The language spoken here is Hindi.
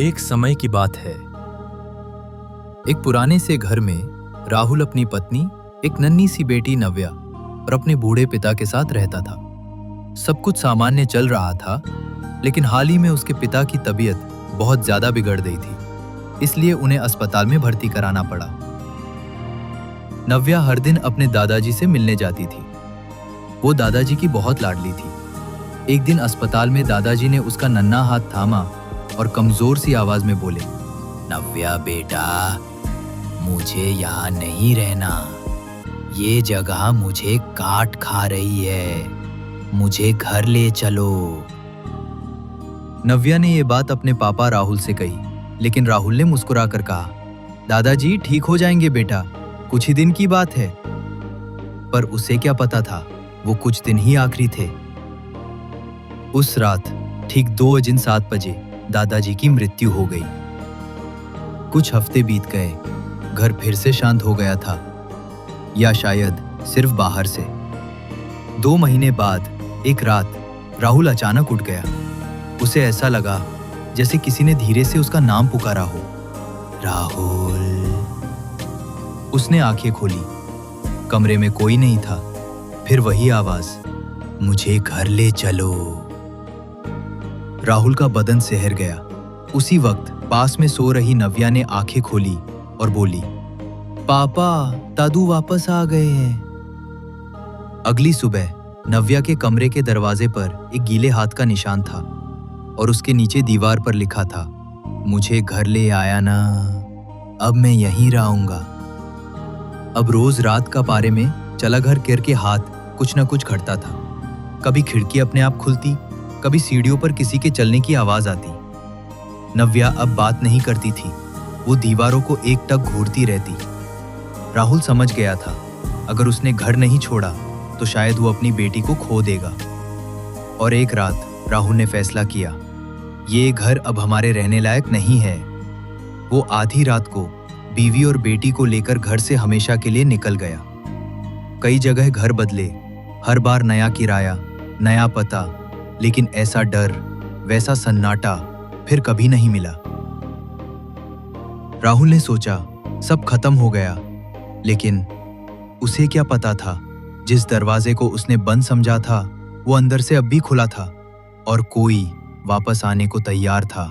एक समय की बात है। एक पुराने से घर में राहुल अपनी पत्नी, एक नन्ही सी बेटी नव्या और अपने बूढ़े पिता के साथ रहता था। सब कुछ सामान्य चल रहा था, लेकिन हाल ही में उसके पिता की तबीयत बहुत ज्यादा बिगड़ गई थी, इसलिए उन्हें अस्पताल में भर्ती कराना पड़ा। नव्या हर दिन अपने दादाजी से मिलने जाती थी। वो दादाजी की बहुत लाडली थी। एक दिन अस्पताल में दादाजी ने उसका नन्हा हाथ थामा और कमजोर सी आवाज में बोले, नव्या बेटा, मुझे यहाँ नहीं रहना। ये जगह मुझे काट खा रही है। मुझे घर ले चलो। नव्या ने ये बात अपने पापा राहुल से कही, लेकिन राहुल ने मुस्कुराकर कहा, दादाजी ठीक हो जाएंगे बेटा, कुछ ही दिन की बात है। पर उसे क्या पता था, वो कुछ दिन ही आखिरी थे। उस रात ठीक 2:07 बजे दादाजी की मृत्यु हो गई। कुछ हफ्ते बीत गए, घर फिर से शांत हो गया था, या शायद सिर्फ बाहर से। 2 महीने बाद एक रात राहुल अचानक उठ गया। उसे ऐसा लगा जैसे किसी ने धीरे से उसका नाम पुकारा हो, राहुल। उसने आंखें खोली, कमरे में कोई नहीं था। फिर वही आवाज, मुझे घर ले चलो। राहुल का बदन सिहर गया। उसी वक्त पास में सो रही नव्या ने आंखें खोली और बोली, पापा, दादू वापस आ गए हैं। अगली सुबह नव्या के कमरे के दरवाजे पर एक गीले हाथ का निशान था और उसके नीचे दीवार पर लिखा था, मुझे घर ले आया ना, अब मैं यहीं रहूंगा। अब रोज रात का पारे में चला घर करके हाथ कुछ न कुछ खटता था। कभी खिड़की अपने आप खुलती, कभी सीढ़ियों पर किसी के चलने की आवाज आती। नव्या अब बात नहीं करती थी, वो दीवारों को एकटक घूरती रहती। राहुल समझ गया था, अगर उसने घर नहीं छोड़ा तो शायद वो अपनी बेटी को खो देगा। और एक रात राहुल ने फैसला किया, ये घर अब हमारे रहने लायक नहीं है। वो आधी रात को बीवी और बेटी को लेकर घर से हमेशा के लिए निकल गया। कई जगह घर बदले, हर बार नया किराया, नया पता, लेकिन ऐसा डर, वैसा सन्नाटा फिर कभी नहीं मिला। राहुल ने सोचा सब खत्म हो गया, लेकिन उसे क्या पता था, जिस दरवाजे को उसने बंद समझा था वो अंदर से अब भी खुला था और कोई वापस आने को तैयार था।